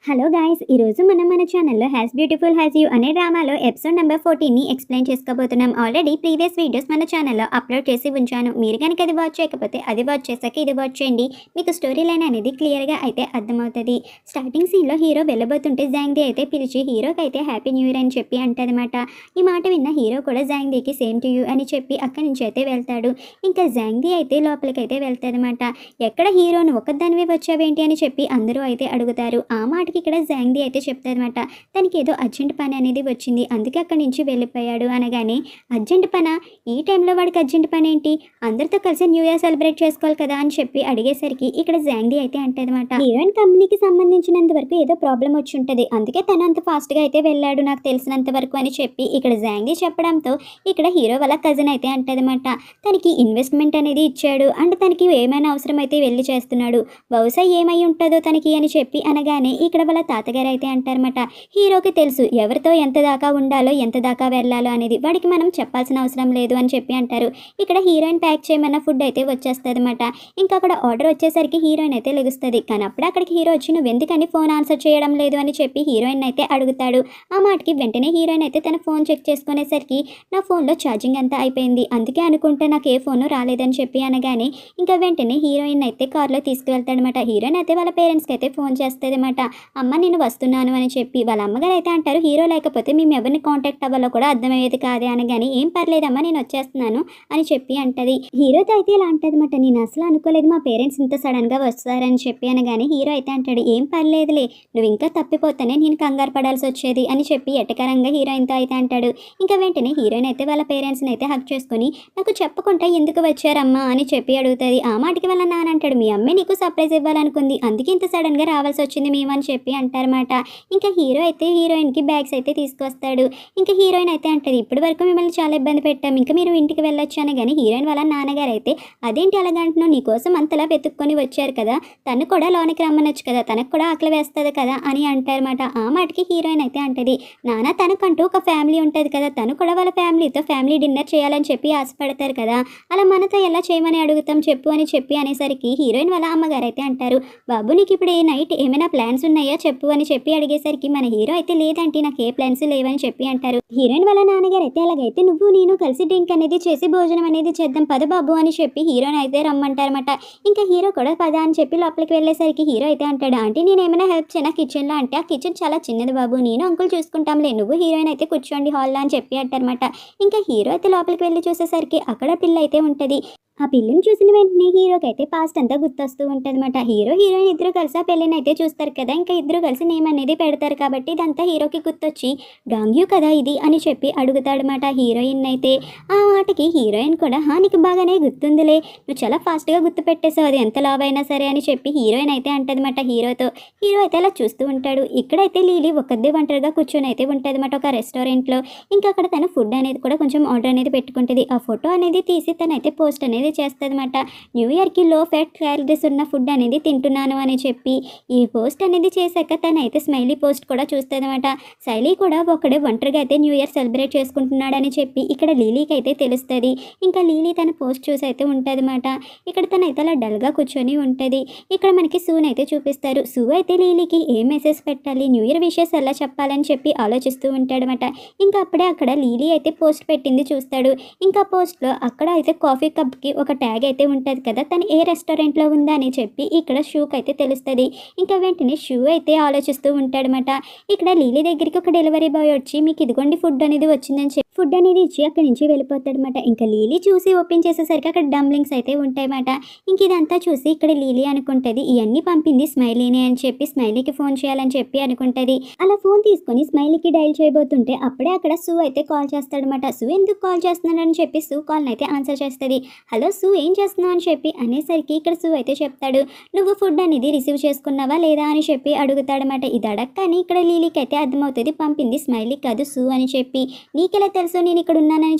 Hello guys, ఈరోజు మన ఛానల్లో హ్యాస్ బ్యూటిఫుల్ హ్యాస్ యూ అనే డ్రామాలో ఎపిసోడ్ నెంబర్ 14ని ఎక్స్ప్లెయిన్ చేసుకోబోతున్నాం. ఆల్రెడీ ప్రీవియస్ వీడియోస్ మన ఛానల్లో అప్లోడ్ చేసి ఉంచాను. మీరు కనుక అది వాచ్ చేయకపోతే అది వాచ్ చేశాక ఇది వాచ్ చేయండి. మీకు స్టోరీ లైన్ అనేది క్లియర్గా అయితే అర్థమవుతుంది. స్టార్టింగ్ సీన్లో హీరో వెళ్ళబోతుంటే జాంగ్దీ అయితే పిలిచి హీరోకి అయితే హ్యాపీ న్యూ ఇయర్ అని చెప్పి అంటదన్నమాట. ఈ మాట విన్న హీరో కూడా జాంగ్దీకి సేమ్ టు యూ అని చెప్పి అక్కడి నుంచి అయితే వెళ్తాడు. ఇంకా జాంగ్దీ అయితే లోపలికైతే వెళ్తాదన్నమాట. ఎక్కడ హీరోను ఒక్కదానివే వచ్చావేంటి అని చెప్పి అందరూ అయితే అడుగుతారు. ఆ మాటకి ఇక్కడ జాంగ్దీ అయితే చెప్తారనమాట, తనకి ఏదో అర్జెంట్ పని అనేది వచ్చింది, అందుకే అక్కడి నుంచి వెళ్ళిపోయాడు అనగానే, అర్జెంట్ పనా? ఈ టైంలో వాడికి అర్జెంట్ పని ఏంటి? అందరితో కలిసి న్యూ ఇయర్ సెలబ్రేట్ చేసుకోవాలి కదా అని చెప్పి అడిగేసరికి ఇక్కడ జాంగ్దీ అయితే అంటదన్నమాట, హీరోయిన్ కంపెనీకి సంబంధించినంత వరకు ఏదో ప్రాబ్లం వచ్చి ఉంటుంది, అందుకే తను అంత ఫాస్ట్గా అయితే వెళ్ళాడు నాకు తెలిసినంత వరకు అని చెప్పి ఇక్కడ జాంగ్దీ చెప్పడంతో ఇక్కడ హీరో వాళ్ళ కజిన్ అయితే అంటదన్నమాట, తనకి ఇన్వెస్ట్మెంట్ అనేది ఇచ్చాడు అండ్ తనకి ఏమైనా అవసరం అయితే వెళ్ళి చేస్తున్నాడు, బహుశా ఏమై ఉంటుందో తనకి అని చెప్పి అనగానే ఇక్కడ వాళ్ళ తాతగారు అయితే అంటారన్నమాట, హీరోకి తెలుసు ఎవరితో ఎంత దాకా ఉండాలో ఎంత దాకా వెళ్ళాలో అనేది, వాడికి మనం చెప్పాల్సిన అవసరం లేదు అని చెప్పి అంటారు. ఇక్కడ హీరోయిన్ ప్యాక్ చేయమన్న ఫుడ్ అయితే వచ్చేస్తుంది అనమాట. ఇంకా అక్కడ ఆర్డర్ వచ్చేసరికి హీరోయిన్ అయితే లెగుస్తుంది, కానీ అప్పుడు అక్కడికి హీరో వచ్చి నువ్వు ఎందుకని ఫోన్ ఆన్సర్ చేయడం లేదు అని చెప్పి హీరోయిన్ అయితే అడుగుతాడు. ఆ మాటకి వెంటనే హీరోయిన్ అయితే తన ఫోన్ చెక్ చేసుకునేసరికి నా ఫోన్లో ఛార్జింగ్ అంతా అయిపోయింది, అందుకే అనుకుంటే నాకు ఏ ఫోను రాలేదని చెప్పి అనగానే ఇంకా వెంటనే హీరోయిన్ అయితే కార్లో తీసుకువెళ్తాడనమాట. హీరోయిన్ అయితే వాళ్ళ పేరెంట్స్కి అయితే ఫోన్ చేస్తుంది అనమాట, అమ్మ నేను వస్తున్నాను అని చెప్పి. వాళ్ళ అమ్మగారు అయితే అంటారు, హీరో లేకపోతే మేము ఎవరిని కాంటాక్ట్ అవ్వాలో కూడా అర్థమయ్యేది కాదే అనగానే, ఏం పర్లేదమ్మా నేను వచ్చేస్తున్నాను అని చెప్పి అంటది. హీరోతో అయితే ఇలా అంటదన్నమాట, నేను అసలు అనుకోలేదు మా పేరెంట్స్ ఇంత సడన్గా వస్తారని చెప్పి అనగానే హీరో అయితే అంటాడు, ఏం పర్లేదులే నువ్వు ఇంకా తప్పిపోతానే నేను కంగారు పడాల్సి వచ్చేది అని చెప్పి ఎటకరంగా హీరోయిన్తో అయితే అంటాడు. ఇంకా వెంటనే హీరోయిన్ అయితే వాళ్ళ పేరెంట్స్ని అయితే హక్ చేసుకుని నాకు చెప్పకుండా ఎందుకు వచ్చారమ్మా అని చెప్పి అడుగుతుంది. ఆ మాటకి వాళ్ళ నాన్న అంటాడు, మీ అమ్మే నీకు సర్ప్రైజ్ ఇవ్వాలనుకుంది, అందుకే ఇంత సడన్గా రావాల్సి వచ్చింది మేము అని చెప్పి అంటారన్నమాట. ఇంకా హీరో అయితే హీరోయిన్కి బ్యాగ్స్ అయితే తీసుకొస్తాడు. ఇంకా హీరోయిన్ అయితే అంటది, ఇప్పటి వరకు మిమ్మల్ని చాలా ఇబ్బంది పెట్టాం, ఇంకా మీరు ఇంటికి వెళ్ళొచ్చు అని. కానీ హీరోయిన్ వాళ్ళ నాన్నగారు అయితే, అదేంటి అలాగంటున్నావు, నీకోసం అంతలా వెతుక్కొని వచ్చారు కదా, తను కూడా లోనికి రమ్మనొచ్చు కదా, తనకు కూడా ఆకలి వేస్తుంది కదా అని అంటారన్నమాట. ఆ మాటకి హీరోయిన్ అయితే అంటది, నాన్న తనకంటూ ఒక ఫ్యామిలీ ఉంటుంది కదా, తను కూడా వాళ్ళ ఫ్యామిలీతో ఫ్యామిలీ డిన్నర్ చేయాలని చెప్పి ఆశపడతారు కదా, అలా మనతో ఎలా చేయమని అడుగుతాం చెప్పు అని చెప్పి అనేసరికి హీరోయిన్ వాళ్ళ అమ్మగారు అయితే అంటారు, బాబు నీకు ఇప్పుడు ఏ నైట్ ఏమైనా ప్లాన్స్ ఉన్నాయా చెప్పు అని చెప్పి అడిగేసరికి మన హీరో అయితే లేదంటే నాకు ఏ ప్లాన్స్ లేవని చెప్పి అంటారు. హీరోయిన్ వాళ్ళ నాన్నగారు అయితే అలాగైతే నువ్వు నేను కలిసి డ్రింక్ అనేది చేసి భోజనం అనేది చేద్దాం పద బాబు అని చెప్పి హీరోని అయితే రమ్మంటారన్నమాట. ఇంకా హీరో కూడా పద అని చెప్పి లోపలికి వెళ్ళేసరికి హీరో అయితే అంటాడు, ఆంటీ నేను ఏమైనా హెల్ప్ చేయనా కిచెన్లో అంటే, ఆ కిచెన్ చాలా చిన్నది బాబు నేను అంకుల్ చూసుకుంటాంలే, నువ్వు హీరోయిన్ అయితే కూర్చోండి హాల్లో అని చెప్పి అంటారన్నమాట. ఇంకా హీరో అయితే లోపలికి వెళ్ళి చూసేసరికి అక్కడ పిల్ల అయితే ఉంటుంది. ఆ పిల్లని చూసిన వెంటనే హీరోకి అయితే పాస్ట్ అంతా గుర్తొస్తూ ఉంటుంది అనమాట. హీరో హీరోయిన్ ఇద్దరు కలిసి ఆ పెళ్ళిని అయితే చూస్తారు కదా, ఇంకా ఇద్దరు కలిసి నేమ్ అనేది పెడతారు కాబట్టి ఇదంతా హీరోకి గుర్తొచ్చి డాంగ్యూ కదా ఇది అని చెప్పి అడుగుతాడనమాట హీరోయిన్ అయితే. ఆ మాటకి హీరోయిన్ కూడా నీకు బాగానే గుర్తుందిలే, నువ్వు చాలా ఫాస్ట్గా గుర్తు పెట్టేసావు, అది ఎంత లావ్ అయినా సరే అని చెప్పి హీరోయిన్ అయితే అంటదన్నమాట హీరోతో. హీరో అయితే అలా చూస్తూ ఉంటాడు. ఇక్కడైతే లీలీ ఒక్కదే ఒంటరిగా కూర్చొని అయితే ఉంటుంది అనమాట ఒక రెస్టారెంట్లో. ఇంకా అక్కడ తన ఫుడ్ అనేది కూడా కొంచెం ఆర్డర్ అనేది పెట్టుకుంటుంది. ఆ ఫోటో అనేది తీసి తనైతే పోస్ట్ అనేది చేస్తుందన్నమాట. న్యూ ఇయర్కి లో ఫ్యాట్ క్యాలరీస్ ఉన్న ఫుడ్ అనేది తింటున్నాను అని చెప్పి. ఈ పోస్ట్ అనేది చేశాక తనైతే స్మైలీ పోస్ట్ కూడా చూస్తుందన్నమాట. శైలి కూడా ఒకడే ఒంటరిగా అయితే న్యూ ఇయర్ సెలబ్రేట్ చేసుకుంటున్నాడని చెప్పి ఇక్కడ లీలీకి అయితే తెలుస్తుంది. ఇంకా లీలీ తన పోస్ట్ చూసి అయితే ఉంటుందన్నమాట. ఇక్కడ తనైతే అలా డల్గా కూర్చొని ఉంటుంది. ఇక్కడ మనకి సూన్ అయితే చూపిస్తారు. సూ అయితే లీలీకి ఏ మెసేజ్ పెట్టాలి, న్యూ ఇయర్ విషెస్ ఎలా చెప్పాలని చెప్పి ఆలోచిస్తూ ఉంటాడనమాట. ఇంకా అప్పుడే అక్కడ లీలీ అయితే పోస్ట్ పెట్టింది చూస్తాడు. ఇంకా పోస్ట్లో అక్కడ అయితే కాఫీ కప్కి ఒక ట్యాగ్ అయితే ఉంటుంది కదా, తను ఏ రెస్టారెంట్లో ఉందా అని చెప్పి ఇక్కడ షూకి అయితే తెలుస్తుంది. ఇంకా వెంటనే షూ అయితే ఆలోచిస్తూ ఉంటాడనమాట. ఇక్కడ లీలీ దగ్గరికి ఒక డెలివరీ బాయ్ వచ్చి మీకు ఇదిగోండి ఫుడ్ అనేది వచ్చిందని చెప్పి ఫుడ్ అనేది ఇచ్చి అక్కడి నుంచి వెళ్ళిపోతాడనమాట. ఇంకా లీలీ చూసి ఓపెన్ చేసేసరికి అక్కడ డంబ్లింగ్స్ అయితే ఉంటాయన్నమాట. ఇంక ఇదంతా చూసి ఇక్కడ లీలీ అనుకుంటుంది, ఇవన్నీ పంపింది స్మైలీనే అని చెప్పి స్మైలీకి ఫోన్ చేయాలని చెప్పి అనుకుంటుంది. అలా ఫోన్ తీసుకొని స్మైలీకి డైల్ చేయబోతుంటే అప్పుడే అక్కడ సూ అయితే కాల్ చేస్తాడనమాట. సూ ఎందుకు కాల్ చేస్తున్నాడని చెప్పి సూ కాల్ని అయితే ఆన్సర్ చేస్తుంది. హలో సూ ఏం చేస్తున్నావు అని చెప్పి అనేసరికి ఇక్కడ సూ అయితే చెప్తాడు, నువ్వు ఫుడ్ అనేది రిసీవ్ చేసుకున్నావా లేదా అని చెప్పి అడుగుతాడనమాట. ఇది అడగగానే ఇక్కడ లీలీకి అయితే అర్థమవుతుంది పంపింది స్మైలీ కాదు సూ అని చెప్పి. నీకెలా తెలుసు నేను ఇక్కడ ఉన్నానని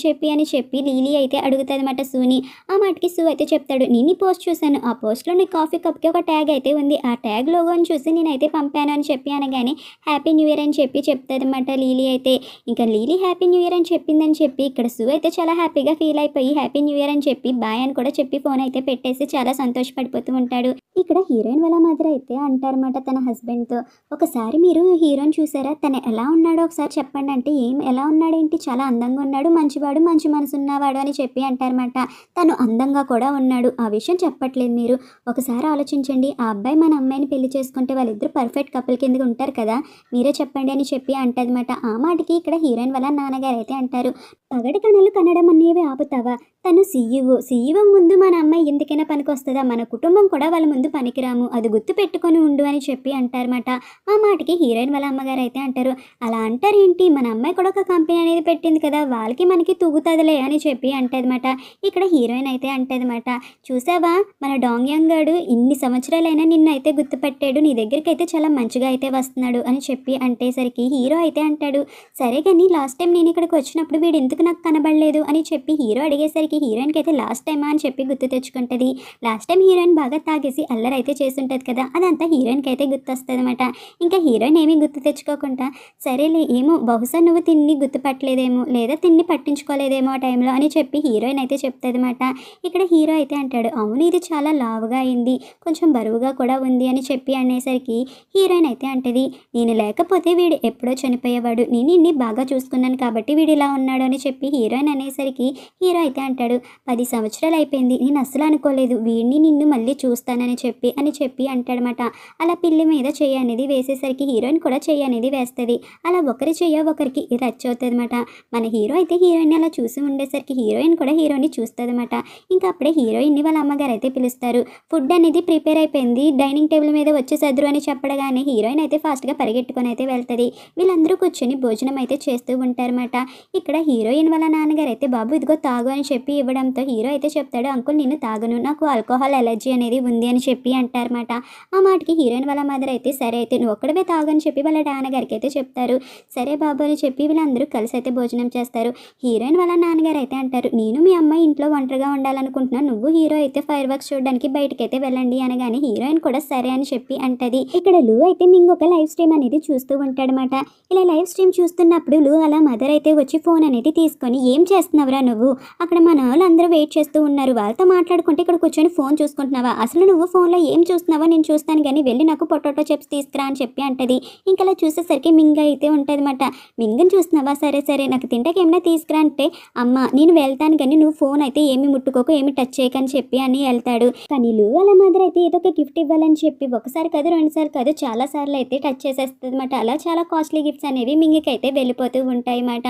చెప్పి లీలీ అయితే అడుగుతుందన్నమాట సూని. ఆ మాటకి సూ అయితే చెప్తాడు, నేను ఈ పోస్ట్ చూశాను, ఆ పోస్ట్లో నీ కాఫీ కప్కి ఒక ట్యాగ్ అయితే ఉంది, ఆ ట్యాగ్ లోగోని చూసి నేనైతే పంపాను అని చెప్పి అనగానే హ్యాపీ న్యూ ఇయర్ అని చెప్తాదన్నమాట లీలీ అయితే. ఇంకా లీలీ హ్యాపీ న్యూ ఇయర్ అని చెప్పిందని చెప్పి ఇక్కడ సూ అయితే చాలా హ్యాపీగా ఫీల్ అయిపోయి హ్యాపీ న్యూ ఇయర్ అని చెప్పి బాయ్ అని కూడా చెప్పి ఫోన్ అయితే పెట్టేసి చాలా సంతోషపడిపోతూ ఉంటాడు. ఇక్కడ హీరోయిన్ వాళ్ళ మదర్ అయితే అంటారన్నమాట తన హస్బెండ్తో, ఒకసారి మీరు హీరోని చూసారా, తను ఎలా ఉన్నాడో ఒకసారి చెప్పండి అంటే, ఎలా ఉన్నాడేంటి, చాలా అందంగా ఉన్నాడు, మంచివాడు, మంచి మనసు ఉన్నవాడు అని చెప్పి అంటారన్నమాట. తను అందంగా కూడా ఉన్నాడు, ఆ విషయం చెప్పట్లేదు మీరు, ఒకసారి ఆలోచించండి, ఆ అబ్బాయి మన అమ్మాయిని పెళ్లి చేసుకుంటే వాళ్ళిద్దరు పర్ఫెక్ట్ కపుల్ కిందకి ఉంటారు కదా, మీరే చెప్పండి అని చెప్పి అంటదన్నమాట. ఆ మాటకి ఇక్కడ హీరోయిన్ వాళ్ళ నాన్నగారు అయితే అంటారు, పగటి కణలు కనడం అనేవి ఆపుతావా, తను సీఈఓ ముందు మన అమ్మాయి ఎందుకైనా పనికి వస్తుందా, మన కుటుంబం కూడా వాళ్ళ ముందు పనికిరాము, అది గుర్తు పెట్టుకొని ఉండు అని చెప్పి అంటారన్నమాట. ఆ మాటకి హీరోయిన్ వాళ్ళ అమ్మగారు అయితే అంటారు, అలా అంటారేంటి, మన అమ్మాయి కూడా ఒక కంపెనీ అనేది పెట్టింది కదా, వాళ్ళకి మనకి తూగుతుందిలే అని చెప్పి అంటదన్నమాట. ఇక్కడ హీరోయిన్ అయితే అంటదన్నమాట, చూసావా మన డాంగ్యాంగ్ గాడు ఇన్ని సంవత్సరాలైనా నిన్ను అయితే గుర్తుపెట్టాడు, నీ దగ్గరికి అయితే చాలా మంచిగా అయితే వస్తున్నాడు అని చెప్పి అంటేసరికి హీరో అయితే అంటాడు, సరే కానీ లాస్ట్ టైం నేను ఇక్కడికి వచ్చినప్పుడు వీడు ఎందుకు నాకు కనబడలేదు అని చెప్పి హీరో అడిగేసరికి హీరోయిన్కి అయితే లాస్ట్ టైమా అని చెప్పి గుర్తు తెచ్చుకుంటుంది. లాస్ట్ టైం హీరోయిన్ బాగా తాగేసి అల్లరి అయితే చేస్తుంటుంది కదా, అదంతా హీరోయిన్కి అయితే గుర్తొస్తుంది అనమాట. ఇంకా హీరోయిన్ ఏమీ గుర్తు తెచ్చుకోకుండా, సరేలే ఏమో బహుశా నువ్వు తిన్ని గుర్తుపట్టలేదేమో లేదా తిన్ని పట్టించుకోలేదేమో ఆ టైంలో అని చెప్పి హీరోయిన్ అయితే చెప్తుంది అనమాట. ఇక్కడ హీరో అయితే అంటాడు, అవును ఇది చాలా లావుగా అయింది, కొంచెం బరువుగా కూడా ఉంది అని చెప్పి అనేసరికి హీరోయిన్ అయితే అంటది, నేను లేకపోతే వీడు ఎప్పుడో చనిపోయేవాడు, నేను ఇన్ని బాగా చూసుకున్నాను కాబట్టి వీడు ఇలా ఉన్నాడు అని చెప్పి హీరోయిన్ అనేసరికి హీరో అయితే అంటాడు, 10 సంవత్సరాలు అయిపోయింది, నేను అస్సలు అనుకోలేదు వీడిని నిన్ను మళ్ళీ చూస్తానని చెప్పి అంటాడనమాట. అలా పిల్లి మీద చెయ్యి అనేది వేసేసరికి హీరోయిన్ కూడా చెయ్యి అనేది వేస్తుంది. అలా ఒకరి చెయ్య ఒకరికి రచ్ అవుతుంది అనమాట. మన హీరో అయితే హీరోయిన్ అలా చూసి ఉండేసరికి హీరోయిన్ కూడా హీరోని చూస్తుంది అనమాట. ఇంకా అప్పుడే హీరోయిన్ని వాళ్ళ అమ్మగారు అయితే పిలుస్తారు. ఫుడ్ అనేది ప్రిపేర్ అయిపోయింది, డైనింగ్ టేబుల్ మీద వచ్చి సదురు అని చెప్పడగానే హీరోయిన్ అయితే ఫాస్ట్గా పరిగెట్టుకొని అయితే వెళ్తుంది. వీళ్ళందరూ కూర్చొని భోజనం అయితే చేస్తూ ఉంటారన్నమాట. ఇక్కడ హీరోయిన్ వాళ్ళ నాన్నగారు అయితే, బాబు ఇదిగో తాగు అని చెప్పి ఇవ్వడంతో హీరో అయితే చెప్తాడు, అంకుల్ నేను తాగను, నాకు ఆల్కహాల్ ఎలర్జీ అనేది ఉంది అని చెప్పి అంటారన్నమాట. ఆ మాటకి హీరోయిన్ వాళ్ళ మదర్ అయితే, సరే అయితే నువ్వు ఒక్కడవే తాగని చెప్పి వాళ్ళ నాన్నగారికి అయితే చెప్తారు. సరే బాబు అని చెప్పి వీళ్ళందరూ కలిసి అయితే భోజనం చేస్తారు. హీరోయిన్ వాళ్ళ నాన్నగారు అయితే అంటారు, నేను మీ అమ్మాయి ఇంట్లో ఒంటరిగా ఉండాలనుకుంటున్నాను, నువ్వు హీరో అయితే ఫైర్ వర్క్స్ చూడడానికి బయటకి అయితే వెళ్ళండి అనగానే హీరోయిన్ కూడా సరే అని చెప్పి అంటది. ఇక్కడ లూ అయితే మింగ్ ఒక లైవ్ స్ట్రీమ్ అనేది చూస్తూ ఉంటాడనమాట. ఇలా లైవ్ స్ట్రీమ్ చూస్తున్నప్పుడు లూ అలా మదర్ అయితే వచ్చి ఫోన్ అనేది తీసుకొని, ఏం చేస్తున్నావురా నువ్వు, అక్కడ మన వాళ్ళందరూ వెయిట్ చేస్తూ ఉన్నారు, వాళ్ళతో మాట్లాడుకుంటే ఇక్కడ కూర్చొని ఫోన్ చూసుకుంటున్నావా, అసలు నువ్వు ఫోన్లో ఏం చూస్తున్నావా, నేను చూస్తాను కానీ వెళ్ళి నాకు పొటాటో చిప్స్ తీసుకురా అని చెప్పి అంటది. ఇంకా అలా చూసేసరికి మింగ్ అయితే ఉంటుంది అనమాట. మింగని చూస్తున్నావా, సరే సరే నాకు తింటాకి ఏమైనా తీసుకురా అంటే, అమ్మ నేను వెళ్తాను కానీ నువ్వు ఫోన్ అయితే ఏమి ముట్టుకోకు, ఏమి టచ్ చేయకని చెప్పి అని వెళ్తాడు. కానీ లూ వాళ్ళ మదర్ అయితే ఏదో ఒక గిఫ్ట్ ఇవ్వాలని చెప్పి ఒకసారి కాదు రెండుసార్లు కాదు చాలా సార్లు అయితే టచ్ చేసేస్తుంది అనమాట. అలా చాలా కాస్ట్లీ గిఫ్ట్స్ అనేవి మింగికి అయితే వెళ్ళిపోతూ ఉంటాయి అన్నమాట.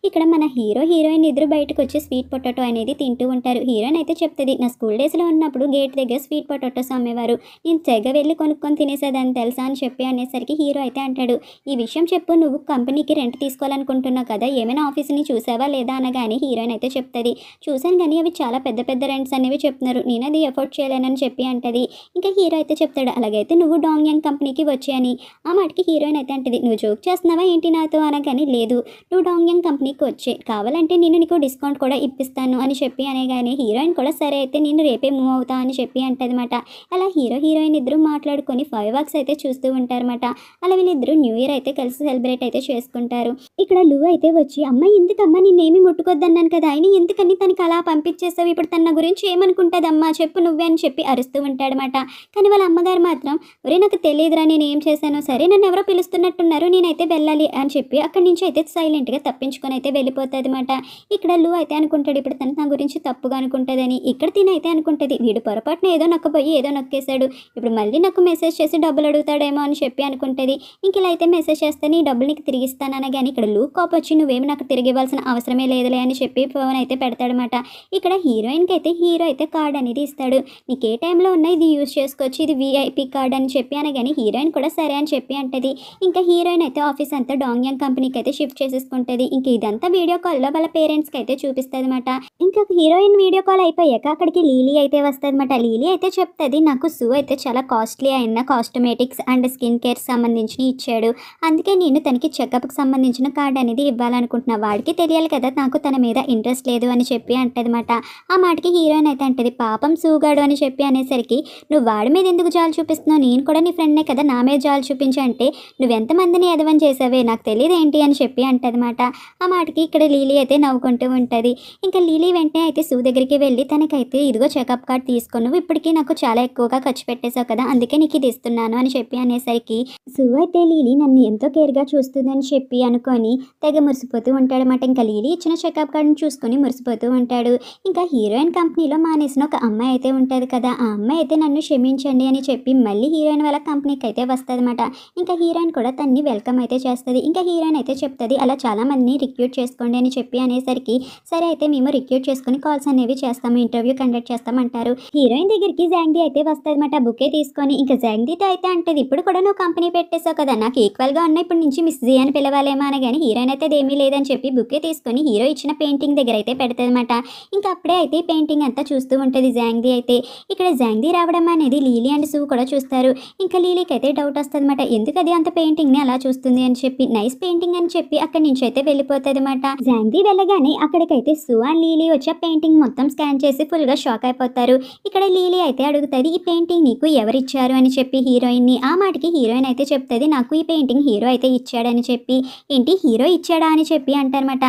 ఇక్కడ మన హీరోయిన్ ఇద్దరు బయటకు వచ్చి స్వీట్ పొటాటో అనేది తింటూ ఉంటారు. హీరోయిన్ అయితే చెప్తుంది, నా స్కూల్ డేస్లో ఉన్నప్పుడు గేట్ దగ్గర స్వీట్ పొటాటోస్ అమ్మేవారు, నేను తెగ వెళ్ళి కొనుక్కొని తినేసేదాన్ని తెలుసా అని చెప్పి అనేసరికి హీరో అయితే అంటాడు, ఈ విషయం చెప్పు, నువ్వు కంపెనీకి రెంట్ తీసుకోవాలనుకుంటున్నావు కదా, ఏమైనా ఆఫీస్ని చూసావా లేదా అనగానే హీరోయిన్ అయితే చెప్తుంది, చూశాను కానీ అవి చాలా పెద్ద పెద్ద రెంట్స్ అనేవి చెప్తున్నారు, నేను అది ఎఫోర్డ్ చేయలేనని చెప్పి అంటది. ఇంకా హీరో అయితే చెప్తాడు, అలాగైతే నువ్వు డాంగ్యాంగ్ కంపెనీకి వచ్చాయని. ఆ మాటకి హీరోయిన్ అయితే అంటది, నువ్వు జోక్ చేస్తున్నావా ఏంటి నాతో అనగానే, లేదు నువ్వు డాంగ్యాంగ్ కంపెనీకి వచ్చే, కావాలంటే నేను నీకు డిస్కౌంట్ కూడా ఇప్పిస్తాను అని చెప్పి అనేగానే హీరోయిన్ కూడా సరే అయితే నేను రేపే మూవ్ అవుతా అని చెప్పి అంటదన్నమాట. అలా హీరోయిన్ ఇద్దరు మాట్లాడుకొని ఫైర్ వర్క్స్ అయితే చూస్తూ ఉంటారన్నమాట. అలా వీళ్ళిద్దరూ న్యూ ఇయర్ అయితే కలిసి సెలబ్రేట్ అయితే చేసుకుంటారు. ఇక్కడ లూ అయితే వచ్చి, అమ్మ ఎందుకమ్మా నిన్నేమి ముట్టుకొద్దన్నాను కదా, అయినా ఎందుకని తనకి అలా పంపించేస్తావు, ఇప్పుడు తన గురించి ఏమనుకుంటుందమ్మా చెప్పు నువ్వే అని చెప్పి అరుస్తూ ఉంటాడనమాట. కానీ వాళ్ళ అమ్మగారు మాత్రం, ఒరే నాకు తెలియదురా నేను ఏం చేశాను, సరే నన్ను ఎవరో పిలుస్తున్నట్టున్నారు నేనైతే వెళ్ళాలి అని చెప్పి అక్కడి నుంచి అయితే సైలెంట్గా తప్పించుకొని అయితే వెళ్ళిపోతుంది అనమాట. ఇక్కడ లూ అయితే అనుకుంటాడు, ఇప్పుడు తను నా గురించి తప్పుగా అనుకుంటుందని. ఇక్కడ తినైతే అనుకుంటుంది, వీడు పొరపాటున ఏదో నొక్కపోయి ఏదో నొక్కేశాడు, ఇప్పుడు మళ్ళీ నాకు మెసేజ్ చేసి డబ్బులు అడుగుతాడేమో అని చెప్పి అనుకుంటుంది. ఇంక ఇలా అయితే మెసేజ్ చేస్తే నీ డబ్బులు నీకు తిరిగి ఇస్తానని. కానీ ఇక్కడ లూ కోప్ వచ్చి, నువ్వేమి నాకు తిరిగి ఇవ్వాల్సిన అవసరమే లేదులే అని చెప్పి ఫోన్ అయితే పెడతాడనమాట. ఇక్కడ హీరోయిన్కి అయితే హీరో అయితే కార్డ్ అనేది ఇస్తాడు, నీకు ఏ టైంలో ఉన్నా ఇది యూజ్ చేసుకోవచ్చు, ఇది VIP కార్డ్ అని చెప్పి అనగానే హీరోయిన్ కూడా సరే అని చెప్పి అంటది. ఇంకా హీరోయిన్ అయితే ఆఫీస్ అంతా డాంగ్యాంగ్ కంపెనీకి అయితే షిఫ్ట్ చేసేసుకుంటుంది. ఇంక ఇదంతా వీడియో కాల్లో వాళ్ళ పేరెంట్స్కి అయితే చూపిస్తుంది అనమాట. ఇంకా హీరోయిన్ వీడియో కాల్ అయిపోయాక అక్కడికి లీలీ అయితే వస్తదనమాట. లీలీ అయితే చెప్తది, నాకు సూ అయితే చాలా కాస్ట్లీ అయిన కాస్మెటిక్స్ అండ్ స్కిన్ కేర్ సంబంధించినవి ఇచ్చాడు. అందుకే నేను తనకి చెకప్‌కి సంబంధించిన కార్డ్ అనేది ఇవ్వాలనుకుంటున్నా. వాడికి తెలియాలి కదా నాకు తన మీద ఇంట్రెస్ట్ లేదు అని చెప్పి అంటదనమాట. ఆ మాటకి హీరోయిన్ అయితే అంటది, పాపం సూగాడు అని చెప్పి అనేసరికి, నువ్వు వాడి మీద ఎందుకు జాలి చూపిస్తున్నావు? నేను కూడా నీ ఫ్రెండ్‌నే కదా, నా మీద జాలి చూపించు అంటే, నువ్వెంతమందిని ఎదవని చేసావే నాకు తెలీదేంటి అని చెప్పి అంటదనమాట. ఆ మాటకి ఇక్కడ లీలీ అయితే నవ్వుకుంటూ ఉంటది. ఇంకా లీలీ వెంటనే అయితే సూ దగ్గరికి వెళ్ళి తనకైతే ఇదిగో చెకప్ కార్డ్ తీసుకో, నువ్వు ఇప్పటికీ నాకు చాలా ఎక్కువగా ఖర్చు పెట్టేశావు కదా, అందుకే నీకు ఇది ఇస్తున్నాను అని చెప్పి అనేసరికి సూ అయితే లీలీ నన్ను ఎంతో కేర్గా చూస్తుందని చెప్పి అనుకొని తెగ మురిసిపోతూ ఉంటాడనమాట. ఇంకా లీలీ ఇచ్చిన చెకప్ కార్డ్ని చూసుకొని మురిసిపోతూ ఉంటాడు. ఇంకా హీరోయిన్ కంపెనీలో మానేసిన ఒక అమ్మాయి అయితే ఉంటుంది కదా, ఆ అమ్మాయి అయితే నన్ను క్షమించండి అని చెప్పి మళ్ళీ హీరోయిన్ వాళ్ళ కంపెనీకి అయితే వస్తుందన్నమాట. ఇంకా హీరోయిన్ కూడా తన్ని వెల్కమ్ అయితే చేస్తుంది. ఇంకా హీరోయిన్ అయితే చెప్తుంది, అలా చాలా మందిని రిక్రూట్ చేసుకోండి అని చెప్పి అనేసరికి, సరే అయితే మేము రిక్రూట్ చేసుకుని కాల్స్ అనేవి చేస్తాము, ఇంటర్వ్యూ కండక్ట్ చేస్తామంటారు. హీరోయిన్ దగ్గరికి జాంగ్దీ అయితే వస్తుందన్నమాట బుకే తీసుకొని. ఇంకా జాంగ్దీతో అయితే అంటది, ఇప్పుడు కూడా నువ్వు కంపెనీ పెట్టేశావు కదా, నాకు ఈక్వల్గా ఉన్న ఇప్పటి నుంచి మిస్ జీ అని పిలవాలేమో అనగానే హీరోయిన్ అయితే అదేమీ లేదని చెప్పి బుకే తీసుకొని హీరో ఇచ్చిన పెయింటింగ్ దగ్గర అయితే పెడతాదన్నమాట. ఇంకా అప్పుడే అయితే పెయింటింగ్ అంతా చూస్తూ ఉంటుంది జాంగ్దీ అయితే. ఇక్కడ జాంగ్దీ రావడం అనేది లీలీ అండ్ సూ కూడా చూస్తారు. ఇంకా లీలీకి అయితే డౌట్ వస్తుందన్నమాట, ఎందుకు అది అంత పెయింటింగ్ని అలా చూస్తుంది అని చెప్పి. నైస్ పెయింటింగ్ అని చెప్పి అక్కడి నుంచి అయితే వెళ్ళిపోతుంది అనమాట. జాంగ్దీ వెళ్ళగానే అక్కడికైతే సూ అండ్ లీలీ వచ్చి ఆ పెయింటింగ్ మొత్తం స్కాన్ చేసి ఫుల్గా షాక్ అయిపోతారు. ఇక్కడ లీలీ అయితే అడుగుతుంది, ఈ పెయింటింగ్ నీకు ఎవరిచ్చారు అని చెప్పి హీరోయిన్ని. ఆ మాటకి హీరోయిన్ అయితే చెప్తుంది, నాకు ఈ పెయింటింగ్ హీరో అయితే ఇచ్చాడని చెప్పి. ఏంటి హీరో ఇచ్చాడా అని చెప్పి అంటారన్నమాట.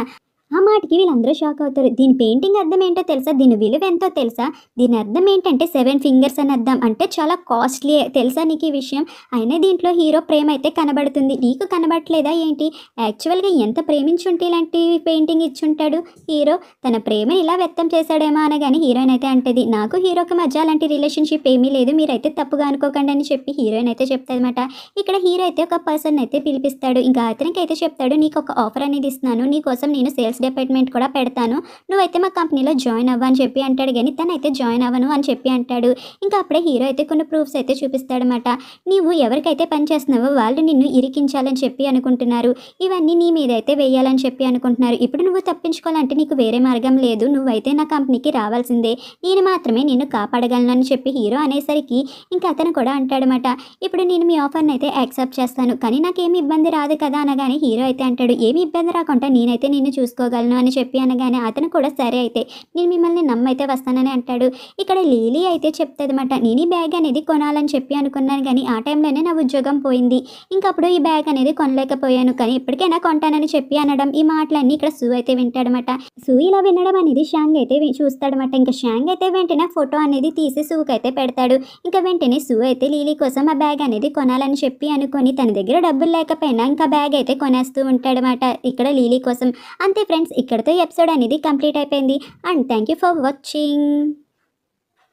ఆ మాటకి వీళ్ళందరూ షాక్ అవుతారు. దీని పెయింటింగ్ అర్థం ఏంటో తెలుసా, దీని విలువ ఎంతో తెలుసా, దీని అర్థం ఏంటంటే 7 ఫింగర్స్ అని అర్థం, అంటే చాలా కాస్ట్లీ తెలుసా నీకు ఈ విషయం. అయినా దీంట్లో హీరో ప్రేమ అయితే కనబడుతుంది, నీకు కనబడట్లేదా ఏంటి? యాక్చువల్గా ఎంత ప్రేమించుంటే ఇలాంటి పెయింటింగ్ ఇచ్చుంటాడు హీరో, తన ప్రేమ ఇలా వ్యక్తం చేశాడేమో అనగానే హీరోయిన్ అయితే అంటది, నాకు హీరోకి మధ్య అలాంటి రిలేషన్షిప్ ఏమీ లేదు, మీరైతే తప్పుగా అనుకోకండి అని చెప్పి హీరోయిన్ అయితే చెప్తాది అనమాట. ఇక్కడ హీరో అయితే ఒక పర్సన్ అయితే పిలిపిస్తాడు. ఇంకా అతనికి అయితే చెప్తాడు, నీకు ఒక ఆఫర్ అనేది ఇస్తున్నాను, నీకోసం నేను సేల్స్ డిపార్ట్మెంట్ కూడా పెడతాను, నువ్వైతే మా కంపెనీలో జాయిన్ అవ్వ అని చెప్పి అంటాడు. కానీ తనైతే జాయిన్ అవ్వను అని చెప్పి అంటాడు. ఇంకా అప్పుడే హీరో అయితే కొన్ని ప్రూఫ్స్ అయితే చూపిస్తాడనమాట. నీవు ఎవరికైతే పని చేస్తున్నావో వాళ్ళు నిన్ను ఇరికించాలని చెప్పి అనుకుంటున్నారు, ఇవన్నీ నీ మీద అయితే వేయాలని చెప్పి అనుకుంటున్నారు. ఇప్పుడు నువ్వు తప్పించుకోవాలంటే నీకు వేరే మార్గం లేదు, నువ్వైతే నా కంపెనీకి రావాల్సిందే, నేను మాత్రమే నిన్ను కాపాడగలను అని చెప్పి హీరో అనేసరికి ఇంకా అతను కూడా అంటాడనమాట, ఇప్పుడు నేను మీ ఆఫర్ని అయితే యాక్సెప్ట్ చేస్తాను, కానీ నాకేమి ఇబ్బంది రాదు కదా అనగానే హీరో అయితే అంటాడు, ఏమి ఇబ్బంది రాకుండా నేనైతే నిన్ను చూసుకోగలను అని చెప్పి అనగానే అతను కూడా సరే అయితే నేను మిమ్మల్ని నమ్మైతే వస్తానని అంటాడు. ఇక్కడ లీలీ అయితే చెప్తుందన్నమాట, నేను ఈ బ్యాగ్ అనేది కొనాలని చెప్పి అనుకున్నాను, కానీ ఆ టైంలోనే నా ఉద్యోగం పోయింది, ఇంకా అప్పుడు ఈ బ్యాగ్ అనేది కొనలేకపోయాను, కానీ ఇప్పటికైనా కొంటానని చెప్పి అనడం. ఈ మాటలన్నీ ఇక్కడ సూ అయితే వింటాడనమాట. సూ ఇలా వినడం అనేది షాంగ్ అయితే చూస్తాడనమాట. ఇంకా షాంగ్ అయితే వెంటనే ఫోటో అనేది తీసి సూకి అయితే పెడతాడు. ఇంకా వెంటనే సూ అయితే లీలీ కోసం ఆ బ్యాగ్ అనేది కొనాలని చెప్పి అనుకొని తన దగ్గర డబ్బులు లేకపోయినా ఇంకా బ్యాగ్ అయితే కొనేస్తూ ఉంటాడనమాట ఇక్కడ లీలీ కోసం. అంతే ఫ్రెండ్స్, ఇక్కడితో ఎపిసోడ్ అనేది కంప్లీట్ అయిపోయింది. And thank you for watching.